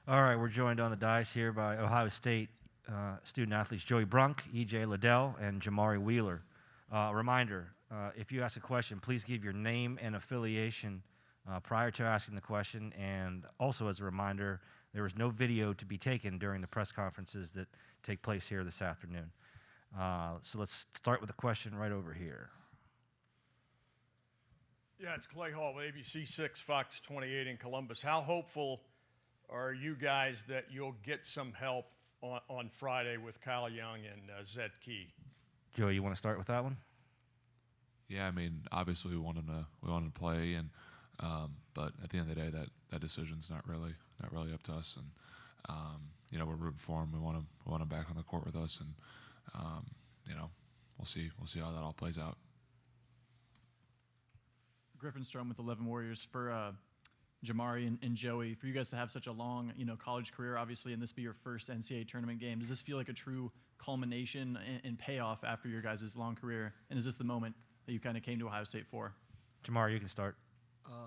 All right, we're joined on the dais here by Ohio State student athletes Joey Brunk, E.J. Liddell, and Jamari Wheeler. Reminder, if you ask a question, please give your name and affiliation prior to asking the question. And also as a reminder, there is no video to be taken during the press conferences that take place here this afternoon. So let's start with a question right over here. Yeah, it's Clay Hall with ABC 6, Fox 28 in Columbus. How hopeful are you guys that you'll get some help on Friday with Kyle Young and Zed Key? Joey, you want to start with that one? Yeah, I mean, obviously we want him to play, and but at the end of the day, that decision's not really up to us, and you know, we're rooting for him. We want him back on the court with us, and you know, we'll see how that all plays out. Griffin Strom with 11 Warriors. For Jamari and Joey, for you guys to have such a long, college career, obviously, and this be your first NCAA tournament game, does this feel like a true culmination and payoff after your guys' long career? And is this the moment that you kind of came to Ohio State for? Jamari, you can start.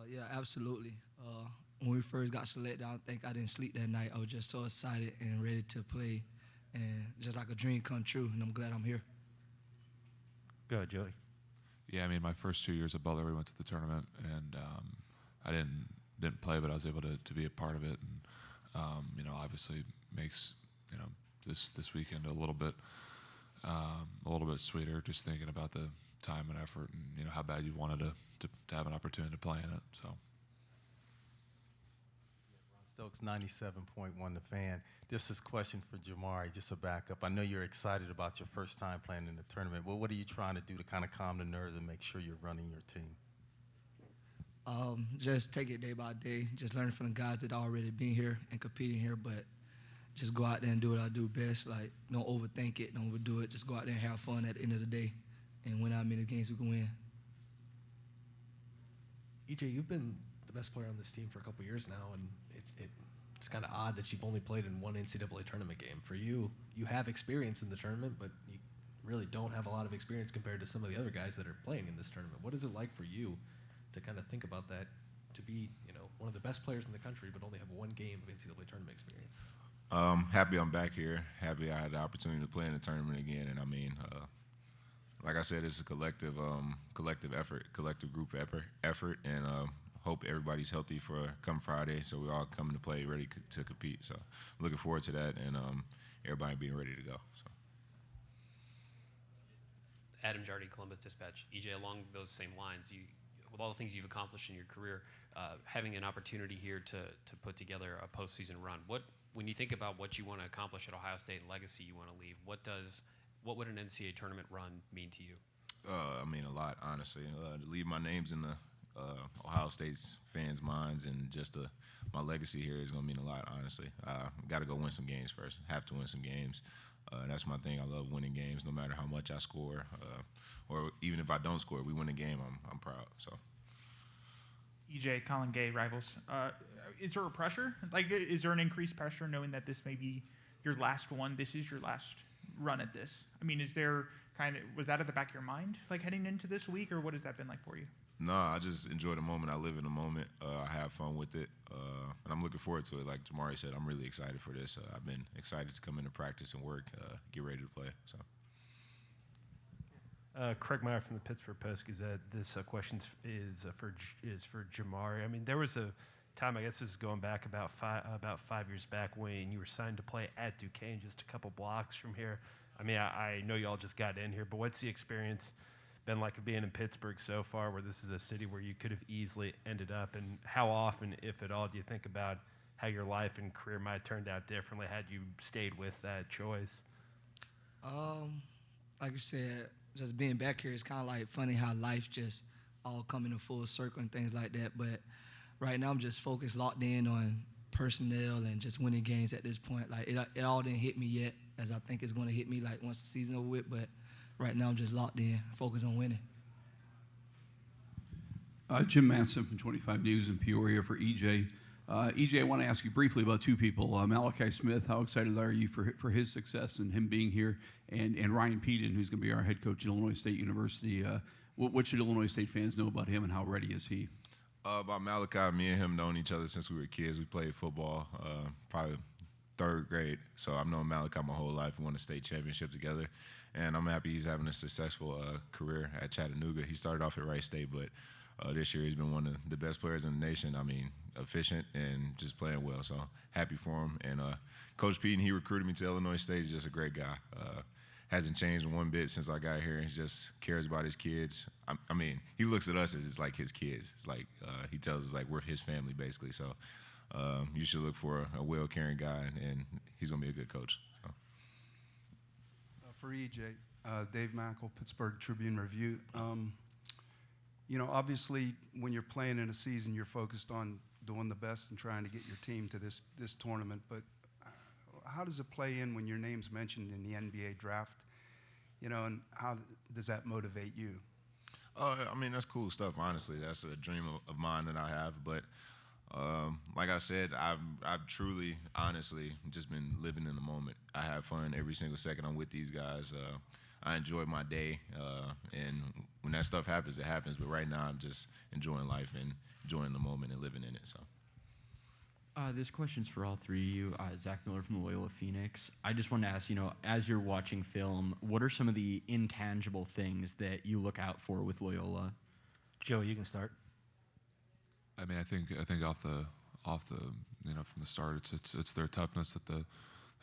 Yeah, absolutely. When we first got selected, I don't think I didn't sleep that night. I was just so excited and ready to play, and just like a dream come true, and I'm glad I'm here. Go ahead, Joey. Yeah, I mean, my first 2 years at Butler, we went to the tournament, and I didn't play, but I was able to be a part of it, and you know, obviously makes this weekend a little bit sweeter, just thinking about the time and effort, and how bad you wanted to have an opportunity to play in it. So. Stokes 97.1 The Fan. This is a question for Jamari, just a backup. I know you're excited about your first time playing in the tournament. Well, what are you trying to do to kind of calm the nerves and make sure you're running your team? Just take it day by day, just learning from the guys that already been here and competing here, but just go out there and do what I do best. Like, don't overthink it, don't overdo it. Just go out there and have fun at the end of the day and win how many games we can win. EJ, you've been the best player on this team for a couple years now, and it's kind of odd that you've only played in one NCAA tournament game. For you, you have experience in the tournament, but you really don't have a lot of experience compared to some of the other guys that are playing in this tournament. What is it like for you to kind of think about that, to be one of the best players in the country, but only have one game of NCAA tournament experience? Happy I'm back here. Happy I had the opportunity to play in the tournament again. And I mean, like I said, it's a collective effort, collective group effort, and hope everybody's healthy for come Friday, so we all come to play ready to compete. So I'm looking forward to that, and everybody being ready to go. So. Adam Jardy, Columbus Dispatch. EJ, along those same lines, with all the things you've accomplished in your career, having an opportunity here to put together a postseason run, when you think about what you want to accomplish at Ohio State and legacy you want to leave, what would an NCAA tournament run mean to you? I mean, a lot, honestly. To leave my names in the Ohio State's fans' minds, and just my legacy here is going to mean a lot, honestly. Got to go win some games first. Have to win some games. That's my thing. I love winning games, no matter how much I score, or even if I don't score, we win a game, I'm proud. So. EJ, Colin Gay, Rivals. Is there a pressure? Like, is there an increased pressure knowing that this may be your last one? This is your last run at this. I mean, was that at the back of your mind, like heading into this week, or what has that been like for you? No, I just enjoy the moment. I live in the moment. I have fun with it, and I'm looking forward to it. Like Jamari said, I'm really excited for this. I've been excited to come into practice and work, get ready to play. So. Craig Meyer from the Pittsburgh Post-Gazette. This question is for Jamari. I mean, there was a time, I guess this is going back about 5 years back, when you were signed to play at Duquesne, just a couple blocks from here. I mean, I know you all just got in here, but what's the experience been like being in Pittsburgh so far, where this is a city where you could have easily ended up, and how often, if at all, do you think about how your life and career might have turned out differently had you stayed with that choice? Like you said, just being back here is kind of like funny how life just all coming in full circle and things like that. But right now I'm just focused, locked in on personnel and just winning games at this point. Like it all didn't hit me yet, as I think it's going to hit me like once the season over with. But right now I'm just locked in, focused on winning. Jim Manson from 25 News in Peoria for EJ. EJ, I want to ask you briefly about two people. Malachi Smith, how excited are you for his success and him being here? And Ryan Peden, who's going to be our head coach at Illinois State University. What should Illinois State fans know about him, and how ready is he? About Malachi, me and him known each other since we were kids. We played football, probably third grade. So I've known Malachi my whole life. We won a state championship together, and I'm happy he's having a successful career at Chattanooga. He started off at Wright State, but this year he's been one of the best players in the nation. I mean, efficient and just playing well. So happy for him. And Coach Pete, he recruited me to Illinois State. He's just a great guy. Hasn't changed one bit since I got here. He just cares about his kids. I mean, he looks at us as it's like his kids. It's like he tells us like we're his family basically. So you should look for a well-caring guy, and he's gonna be a good coach. So. For EJ, Dave Mackel, Pittsburgh Tribune Review. You know, obviously, when you're playing in a season, you're focused on doing the best and trying to get your team to this tournament. But how does it play in when your name's mentioned in the NBA draft? You know, and how does that motivate you? I mean, that's cool stuff, honestly. That's a dream of mine that I have. But like I said, I've truly, honestly, just been living in the moment. I have fun every single second I'm with these guys. I enjoy my day. And when that stuff happens, it happens. But right now, I'm just enjoying life and enjoying the moment and living in it. So. This question's for all three of you. Zach Miller from the Loyola Phoenix. I just wanted to ask, you know, as you're watching film, what are some of the intangible things that you look out for with Loyola? Joe, you can start. I mean, I think off the you know, from the start, it's their toughness that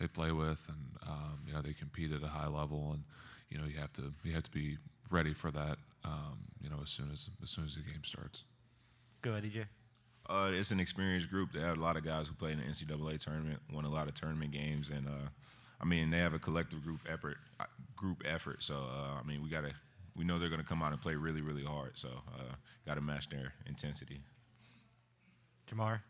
they play with, and you know, they compete at a high level, and you know, you have to be ready for that. You know, as soon as the game starts. Go ahead, EJ. It's an experienced group. They have a lot of guys who play in the NCAA tournament, won a lot of tournament games, and I mean, they have a collective group effort. So I mean, we know they're gonna come out and play really, really hard. So got to match their intensity. Jamari.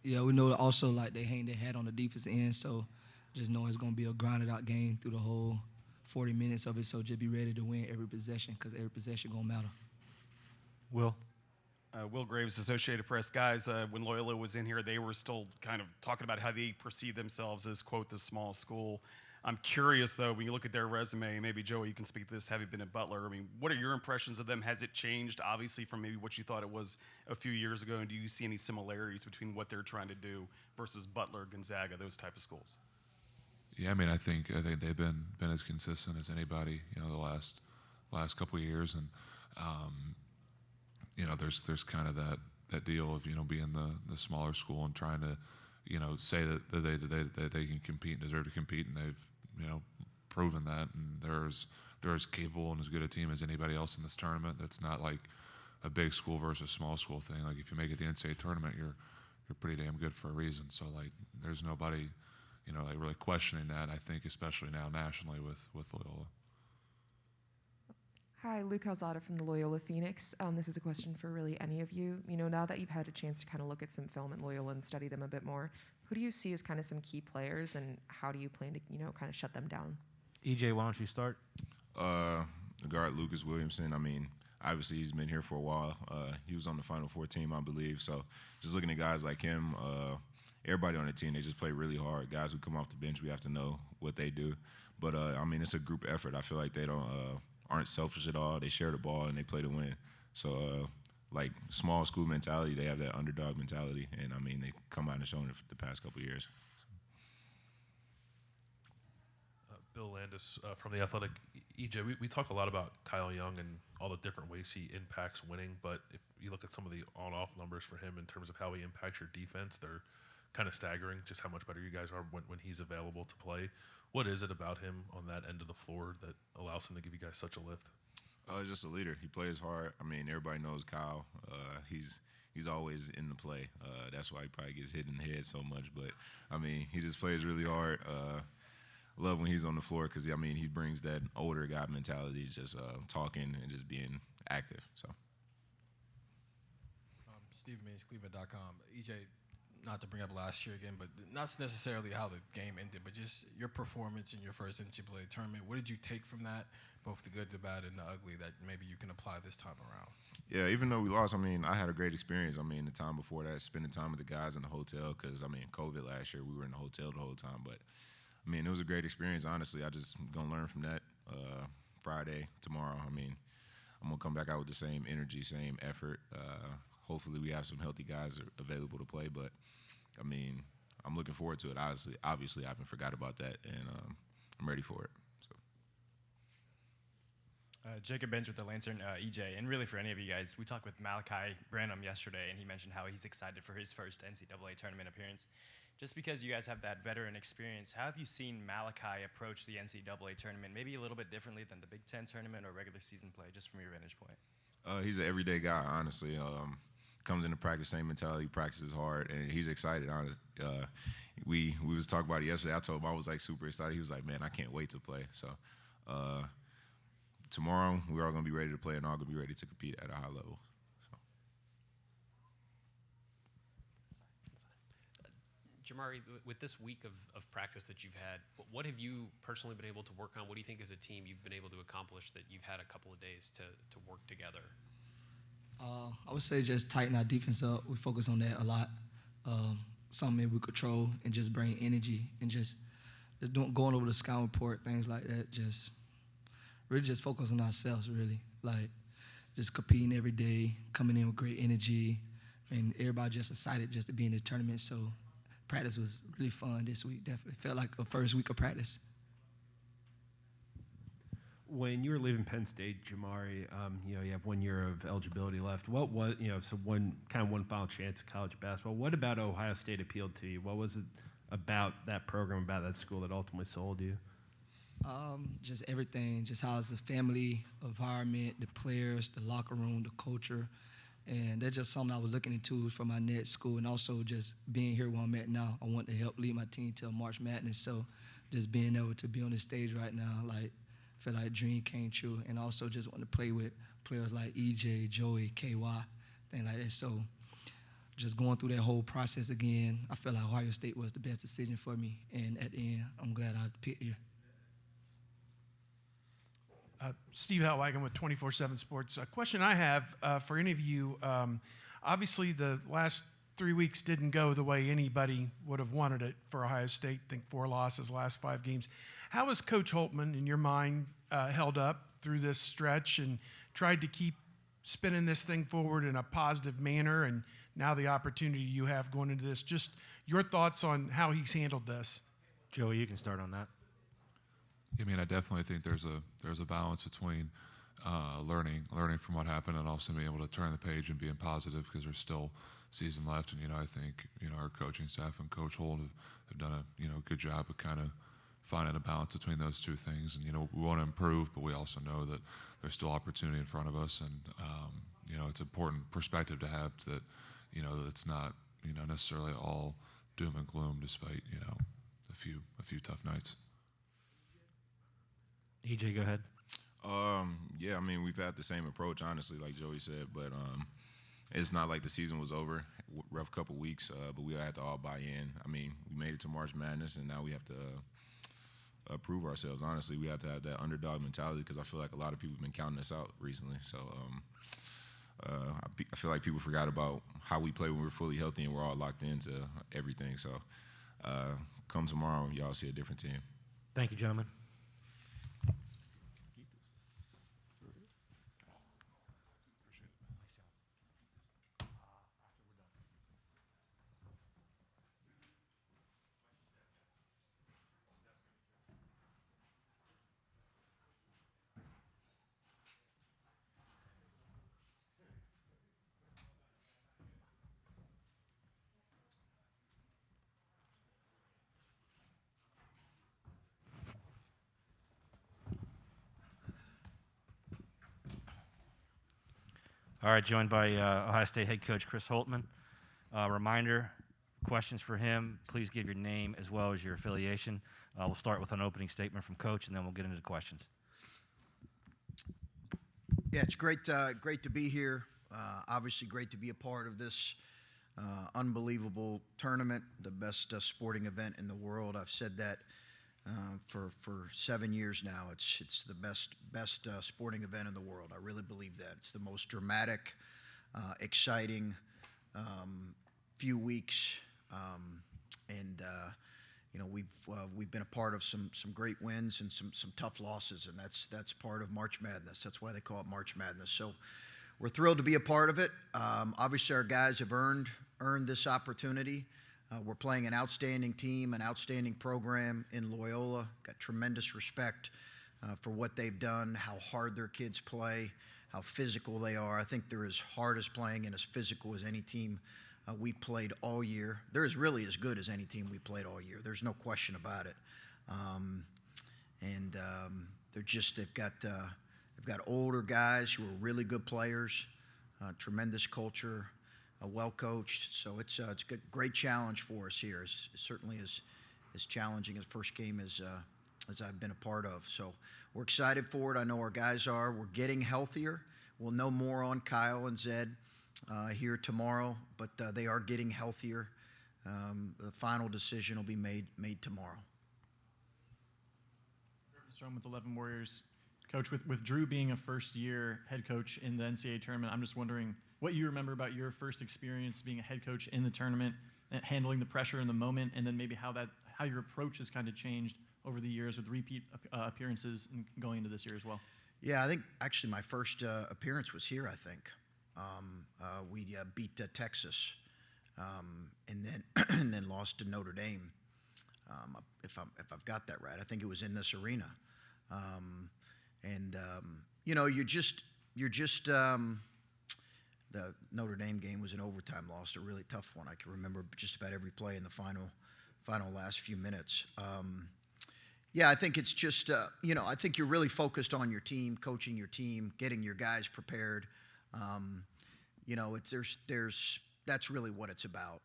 Yeah, we know also like they hang their hat on the defensive end, so just know it's gonna be a grinded out game through the whole 40 minutes of it. So just be ready to win every possession, because every possession gonna matter. Will. Will Graves, Associated Press. Guys, when Loyola was in here, they were still kind of talking about how they perceive themselves as, quote, the small school. I'm curious, though, when you look at their resume, maybe, Joey, you can speak to this, having been at Butler. I mean, what are your impressions of them? Has it changed, obviously, from maybe what you thought it was a few years ago? And do you see any similarities between what they're trying to do versus Butler, Gonzaga, those type of schools? Yeah, I mean, I think they've been as consistent as anybody, you know, the last couple of years, and you know, there's kind of that deal of, you know, being the smaller school and trying to, you know, say that they can compete and deserve to compete, and they've, you know, proven that, and they're as capable and as good a team as anybody else in this tournament. That's not like a big school versus small school thing. Like, if you make it the NCAA tournament, you're pretty damn good for a reason. So like, there's nobody, you know, like really questioning that. I think especially now nationally with Loyola. Hi, Luke Alzada from the Loyola Phoenix. This is a question for really any of you. You know, now that you've had a chance to kind of look at some film at Loyola and study them a bit more, who do you see as kind of some key players, and how do you plan to, you know, kind of shut them down? EJ, why don't you start? The guard, Lucas Williamson. I mean, obviously he's been here for a while. He was on the Final Four team, I believe. So just looking at guys like him, everybody on the team, they just play really hard. Guys who come off the bench, we have to know what they do. But, I mean, it's a group effort. I feel like they aren't selfish at all. They share the ball and they play to win. So, like, small school mentality, they have that underdog mentality. And, I mean, they come out and shown it for the past couple of years. Bill Landis from The Athletic. EJ, we talk a lot about Kyle Young and all the different ways he impacts winning, but if you look at some of the on-off numbers for him in terms of how he impacts your defense, they're kind of staggering, just how much better you guys are when he's available to play. What is it about him on that end of the floor that allows him to give you guys such a lift? He's just a leader. He plays hard. I mean, everybody knows Kyle. He's always in the play. That's why he probably gets hit in the head so much. But, I mean, he just plays really hard. Love when he's on the floor because, I mean, he brings that older guy mentality, just talking and just being active. So, Steve Means, Cleveland.com. EJ, not to bring up last year again, but not necessarily how the game ended, but just your performance in your first NCAA tournament. What did you take from that, both the good, the bad, and the ugly, that maybe you can apply this time around? Yeah, even though we lost, I mean, I had a great experience. I mean, the time before that, spending time with the guys in the hotel because, I mean, COVID last year, we were in the hotel the whole time. But, I mean, it was a great experience, honestly. I just going to learn from that Friday, tomorrow. I mean, I'm gonna come back out with the same energy, same effort. Hopefully, we have some healthy guys available to play. But I mean, I'm looking forward to it. Obviously, I haven't forgot about that, and I'm ready for it. Jacob Bench with the Lantern, EJ, and really for any of you guys, we talked with Malachi Branham yesterday, and he mentioned how he's excited for his first NCAA tournament appearance. Just because you guys have that veteran experience, how have you seen Malachi approach the NCAA tournament, maybe a little bit differently than the Big Ten tournament or regular season play, just from your vantage point? He's an everyday guy, honestly. Comes into practice, same mentality, practices hard, and he's excited. We was talking about it yesterday. I told him I was like super excited. He was like, "Man, I can't wait to play." So tomorrow we're all gonna be ready to play and all gonna be ready to compete at a high level. Jamari, with this week of practice that you've had, what have you personally been able to work on? What do you think as a team you've been able to accomplish that you've had a couple of days to work together? I would say just tighten our defense up. We focus on that a lot. Something we control and just bring energy and just going over the scout report, things like that. Just really just focus on ourselves, really. Like just competing every day, coming in with great energy, and everybody just excited just to be in the tournament. So practice was really fun this week. Definitely felt like a first week of practice. When you were leaving Penn State, Jamari, you have 1 year of eligibility left. What was, so one final chance at college basketball. What about Ohio State appealed to you? What was it about that program, about that school that ultimately sold you? Just everything, just how it's a family environment, the players, the locker room, the culture. And that's just something I was looking into for my next school, and also just being here where I'm at now. I want to help lead my team to March Madness, so just being able to be on the stage right now, like, I feel like dream came true, and also just want to play with players like EJ, Joey, KY, things like that. So just going through that whole process again, I feel like Ohio State was the best decision for me, and at the end, I'm glad I picked here. Steve Helwagen with 24/7 Sports. A question I have for any of you, obviously the last 3 weeks didn't go the way anybody would have wanted it for Ohio State. I think 4 losses last 5 games. How has Coach Holtman, in your mind, held up through this stretch and tried to keep spinning this thing forward in a positive manner, and now the opportunity you have going into this? Just your thoughts on how he's handled this. Joey, you can start on that. I mean, I definitely think there's a balance between learning from what happened and also being able to turn the page and being positive, because there's still season left. And I think our coaching staff and Coach Holt have done a good job of kind of finding a balance between those two things. And we want to improve, but we also know that there's still opportunity in front of us. And it's important perspective to have that that it's not necessarily all doom and gloom, despite a few tough nights. EJ, go ahead. Yeah, I mean, we've had the same approach, honestly, like Joey said, but it's not like the season was over. Rough couple weeks, but we had to all buy in. I mean, we made it to March Madness, and now we have to prove ourselves. Honestly, we have to have that underdog mentality, because I feel like a lot of people have been counting us out recently. So I feel like people forgot about how we play when we're fully healthy and we're all locked into everything. So come tomorrow, y'all see a different team. Thank you, gentlemen. All right, joined by Ohio State head coach Chris Holtman. Reminder, questions for him, please give your name as well as your affiliation. We'll start with an opening statement from Coach, and then we'll get into the questions. Yeah, it's great to be here. Obviously great to be a part of this unbelievable tournament, the best sporting event in the world. I've said that for 7 years now. It's the best sporting event in the world. I really believe that. It's the most dramatic, exciting few weeks, and we've been a part of some great wins and some tough losses, and that's part of March Madness. That's why they call it March Madness. So we're thrilled to be a part of it. Obviously, our guys have earned this opportunity. We're playing an outstanding team, an outstanding program in Loyola. Got tremendous respect for what they've done, how hard their kids play, how physical they are. I think they're as hard as playing and as physical as any team we played all year. They're really as good as any team we played all year. There's no question about it. They've got older guys who are really good players, tremendous culture, well coached. So it's a great challenge for us here. It's certainly as challenging as first game as I've been a part of. So we're excited for it. I know our guys are. We're getting healthier. We'll know more on Kyle and Zed here tomorrow, but they are getting healthier. The final decision will be made tomorrow. Strom with 11 Warriors. Coach, with Drew being a first-year head coach in the NCAA tournament, I'm just wondering what you remember about your first experience being a head coach in the tournament, handling the pressure in the moment, and then maybe how your approach has kind of changed over the years with repeat appearances and going into this year as well. Yeah, I think actually my first appearance was here. I think we beat Texas, and then lost to Notre Dame. If I've got that right, I think it was in this arena. The Notre Dame game was an overtime loss, a really tough one. I can remember just about every play in the final last few minutes. I think it's just, I think you're really focused on your team, coaching your team, getting your guys prepared. That's really what it's about.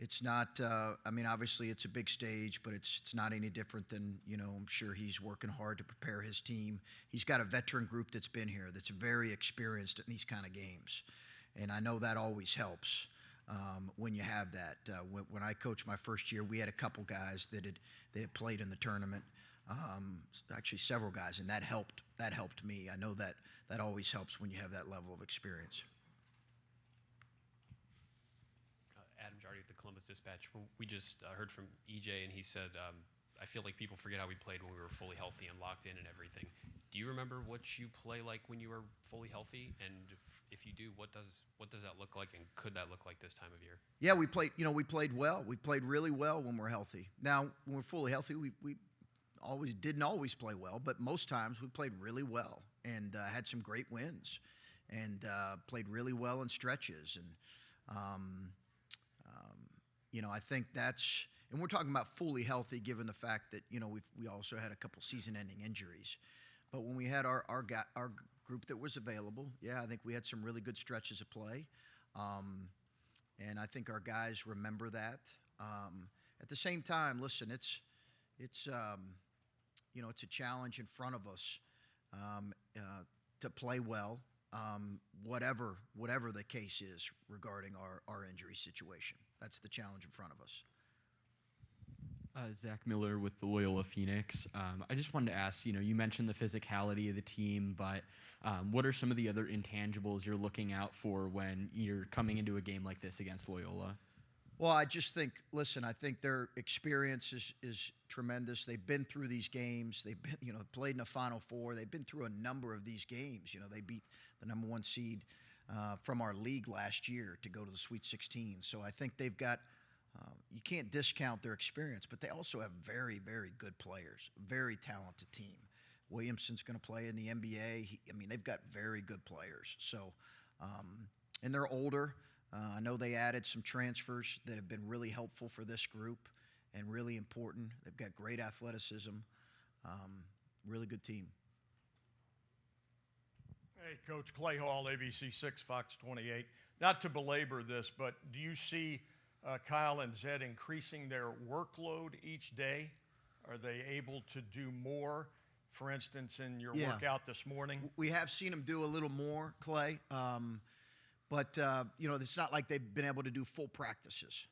It's not, obviously it's a big stage, but it's not any different than, I'm sure he's working hard to prepare his team. He's got a veteran group that's been here that's very experienced in these kind of games. And I know that always helps when you have that. When I coached my first year, we had a couple guys that had played in the tournament, actually several guys, and that helped me. I know that always helps when you have that level of experience. With the Columbus Dispatch. We just heard from EJ, and he said, I feel like people forget how we played when we were fully healthy and locked in and everything. Do you remember what you play like when you were fully healthy? And if you do, what does that look like, and could that look like this time of year? Yeah, we played well. We played really well when we're healthy. Now, when we're fully healthy, we didn't always play well, but most times we played really well and had some great wins and played really well in stretches. And I think that's, and we're talking about fully healthy given the fact that, we also had a couple season-ending injuries. But when we had our group that was available, I think we had some really good stretches of play. And I think our guys remember that. At the same time, listen, it's a challenge in front of us to play well, whatever the case is regarding our injury situation. That's the challenge in front of us. Zach Miller with the Loyola Phoenix. I just wanted to ask, you mentioned the physicality of the team, but what are some of the other intangibles you're looking out for when you're coming into a game like this against Loyola? Well, I just think, I think their experience is tremendous. They've been through these games. They've been, played in a Final Four. They've been through a number of these games. They beat the number 1 seed from our league last year to go to the Sweet 16. So I think they've got, you can't discount their experience, but they also have very, very good players, very talented team. Williamson's going to play in the NBA. They've got very good players. So, and they're older. I know they added some transfers that have been really helpful for this group and really important. They've got great athleticism, really good team. Hey, Coach Clay Hall, ABC 6, Fox 28. Not to belabor this, but do you see Kyle and Zed increasing their workload each day? Are they able to do more? For instance, in your workout this morning? We have seen them do a little more, Clay. But it's not like they've been able to do full practices.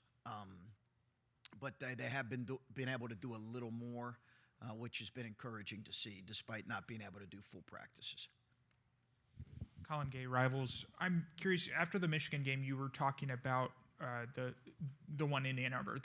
But they have been able to do a little more, which has been encouraging to see, despite not being able to do full practices. Colin Gay, Rivals. I'm curious, after the Michigan game, you were talking about the one in Ann Arbor.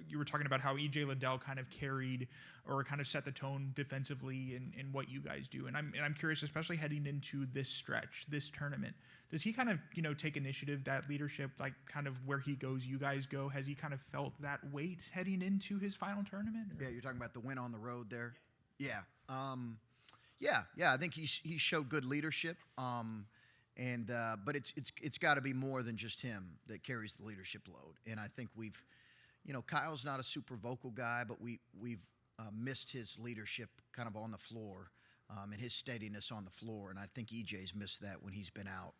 You were talking about how EJ Liddell kind of carried or kind of set the tone defensively in what you guys do. And I'm curious, especially heading into this stretch, this tournament, does he kind of, take initiative, that leadership, like kind of where he goes, you guys go? Has he kind of felt that weight heading into his final tournament? Or? Yeah, you're talking about the win on the road there? Yeah. I think he showed good leadership. But it's got to be more than just him that carries the leadership load. And I think Kyle's not a super vocal guy, but we've missed his leadership kind of on the floor and his steadiness on the floor. And I think EJ's missed that when he's been out.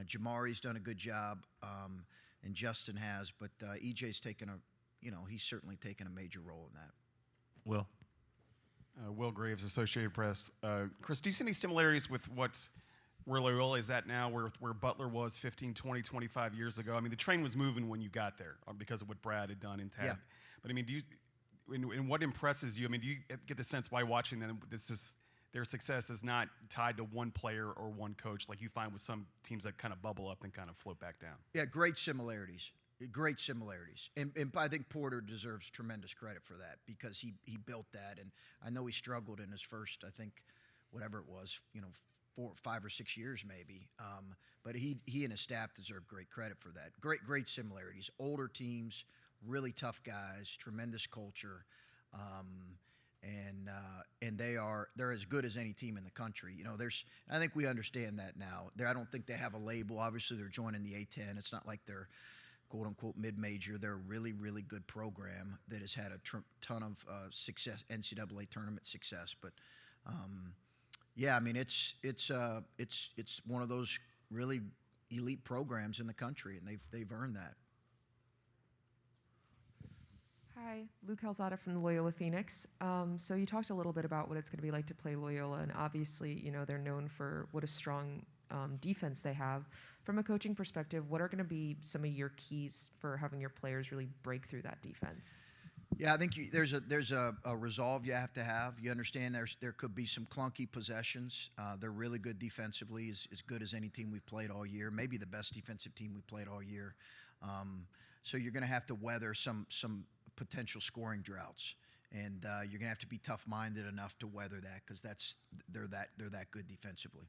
Jamari's done a good job, and Justin has, but EJ's he's certainly taken a major role in that. Will. Will Graves, Associated Press. Chris, do you see any similarities with where Loyola is at now, where Butler was 15, 20, 25 years ago? I mean, the train was moving when you got there because of what Brad had done in Tad. Yeah. But I mean, in what impresses you? I mean, do you get the sense why watching them, their success is not tied to one player or one coach, like you find with some teams that kind of bubble up and kind of float back down? Yeah, great similarities. Great similarities. And I think Porter deserves tremendous credit for that because he built that. And I know he struggled in his first, I think, whatever it was, 5 or 6 years maybe. But he and his staff deserve great credit for that. Great similarities. Older teams, really tough guys, tremendous culture. And they're as good as any team in the country. I think we understand that now. I don't think they have a label. Obviously, they're joining the A10. It's not like they're quote unquote mid-major. They're a really, really good program that has had a ton of success, NCAA tournament success. But yeah, I mean it's one of those really elite programs in the country, and they've earned that. Hi, Luke Calzada from the Loyola Phoenix. So you talked a little bit about what it's going to be like to play Loyola, and obviously, they're known for what a strong defense they have. From a coaching perspective, what are going to be some of your keys for having your players really break through that defense? Yeah, I think there's a resolve you have to have. You understand there could be some clunky possessions. They're really good defensively, as good as any team we've played all year, maybe the best defensive team we've played all year. So you're going to have to weather some potential scoring droughts, and you're going to have to be tough-minded enough to weather that because they're that good defensively.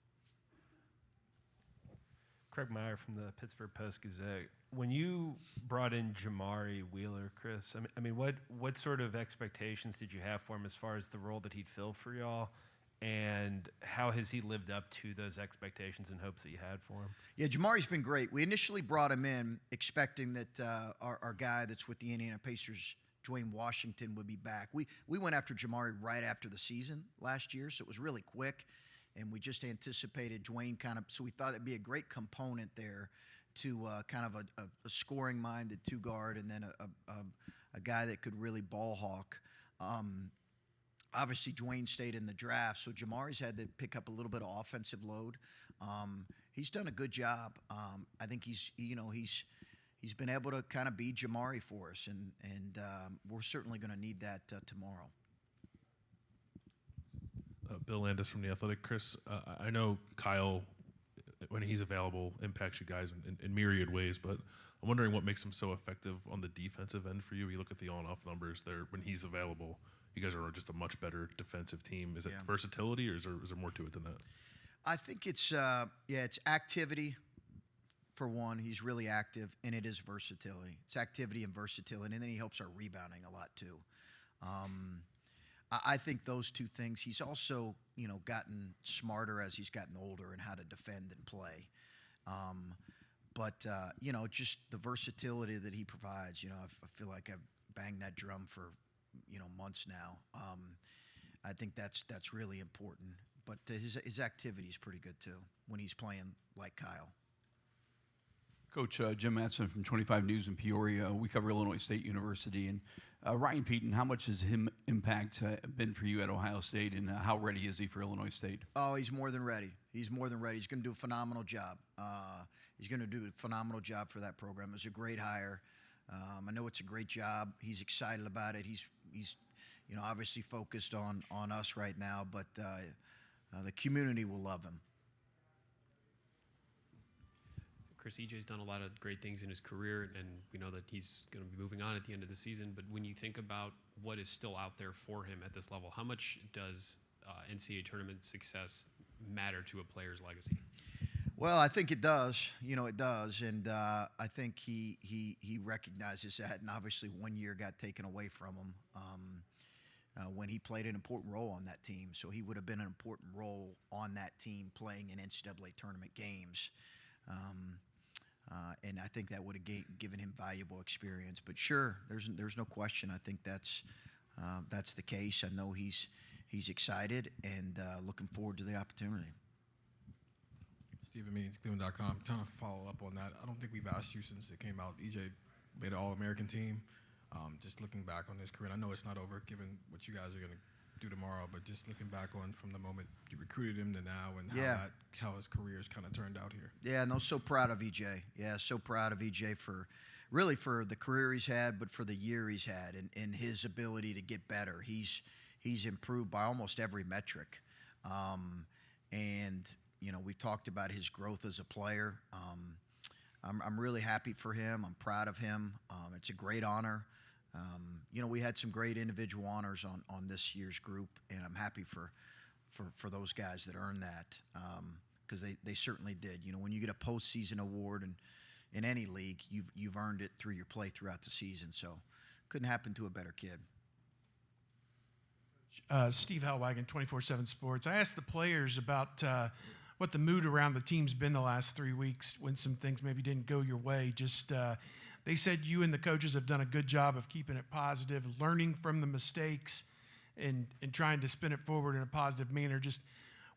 Craig Meyer from the Pittsburgh Post-Gazette. When you brought in Jamari Wheeler, Chris, I mean, what sort of expectations did you have for him as far as the role that he'd fill for y'all, and how has he lived up to those expectations and hopes that you had for him? Yeah, Jamari's been great. We initially brought him in expecting that our guy that's with the Indiana Pacers, Dwayne Washington, would be back. We went after Jamari right after the season last year, so it was really quick. And we just anticipated Dwayne so we thought it'd be a great component there to kind of a scoring-minded two-guard and then a guy that could really ball hawk. Obviously, Dwayne stayed in the draft, so Jamari's had to pick up a little bit of offensive load. He's done a good job. I think he's been able to kind of be Jamari for us, and we're certainly going to need that tomorrow. Bill Landis from The Athletic. Chris, I know Kyle, when he's available, impacts you guys in myriad ways, but I'm wondering what makes him so effective on the defensive end for you. You look at the on-off numbers there. When he's available, you guys are just a much better defensive team. Is it versatility, or is there more to it than that? I think it's activity. For one, he's really active, and it is versatility. It's activity and versatility, and then he helps our rebounding a lot too. I think those two things. He's also, gotten smarter as he's gotten older and how to defend and play. But just the versatility that he provides. I feel like I've banged that drum for, months now. I think that's really important. But his activity is pretty good too when he's playing like Kyle. Coach Jim Matson from 25 News in Peoria. We cover Illinois State University. And Ryan Peaton, how much has his impact been for you at Ohio State, and how ready is he for Illinois State? Oh, he's more than ready. He's more than ready. He's going to do a phenomenal job. He's going to do a phenomenal job for that program. It was a great hire. I know it's a great job. He's excited about it. He's obviously focused on us right now, but the community will love him. Chris, EJ's done a lot of great things in his career, and we know that he's going to be moving on at the end of the season. But when you think about what is still out there for him at this level, how much does NCAA tournament success matter to a player's legacy? Well, I think it does. It does, and I think he recognizes that. And obviously, 1 year got taken away from him when he played an important role on that team. So he would have been an important role on that team playing in NCAA tournament games. And I think that would have given him valuable experience. But sure, there's no question. I think that's the case. I know he's excited and looking forward to the opportunity. Stephen Means, Cleveland.com. Trying to follow up on that. I don't think we've asked you since it came out. EJ made an All-American team. Just looking back on his career, and I know it's not over given what you guys are going to do tomorrow, but just looking back on from the moment you recruited him to now and how his career has kind of turned out here. Yeah, no, so proud of EJ. Yeah, so proud of EJ for the career he's had, but for the year he's had and his ability to get better. He's improved by almost every metric. And, we've talked about his growth as a player. I'm really happy for him. I'm proud of him. It's a great honor. We had some great individual honors on this year's group, and I'm happy for those guys that earned that because they certainly did. When you get a postseason award in any league, you've earned it through your play throughout the season. So couldn't happen to a better kid. Steve Hellwagon, 24/7 Sports. I asked the players about what the mood around the team's been the last 3 weeks when some things maybe didn't go your way. Just they said you and the coaches have done a good job of keeping it positive, learning from the mistakes, and trying to spin it forward in a positive manner. Just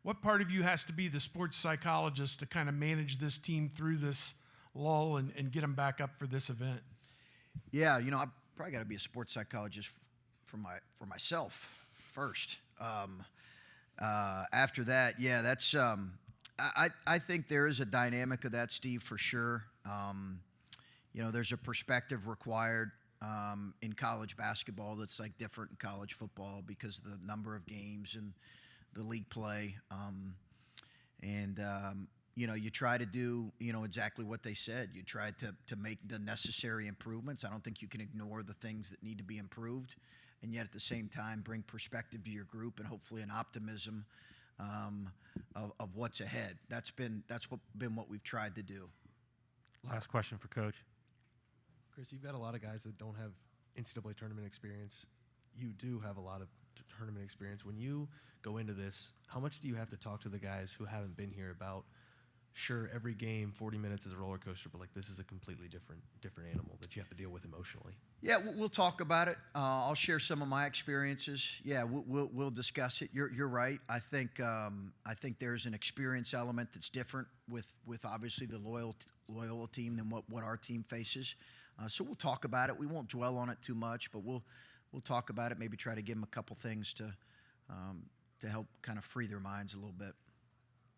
what part of you has to be the sports psychologist to kind of manage this team through this lull and get them back up for this event? Yeah, I probably got to be a sports psychologist for myself first. After that, yeah, that's I think there is a dynamic of that, Steve, for sure. There's a perspective required in college basketball that's like different in college football because of the number of games and the league play. You try to do, exactly what they said. You try to make the necessary improvements. I don't think you can ignore the things that need to be improved, and yet at the same time bring perspective to your group and hopefully an optimism of what's ahead. That's been what we've tried to do. Last question for Coach. Chris, you've got a lot of guys that don't have NCAA tournament experience. You do have a lot of tournament experience. When you go into this, how much do you have to talk to the guys who haven't been here about, sure, every game, 40 minutes is a roller coaster, but like this is a completely different animal that you have to deal with emotionally? Yeah, we'll talk about it. I'll share some of my experiences. Yeah, we'll discuss it. You're right. I think there's an experience element that's different with obviously the Loyola team than what our team faces. So we'll talk about it. We won't dwell on it too much, but we'll talk about it. Maybe try to give them a couple things to help kind of free their minds a little bit.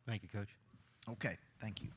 Thank you, Coach. Okay, thank you.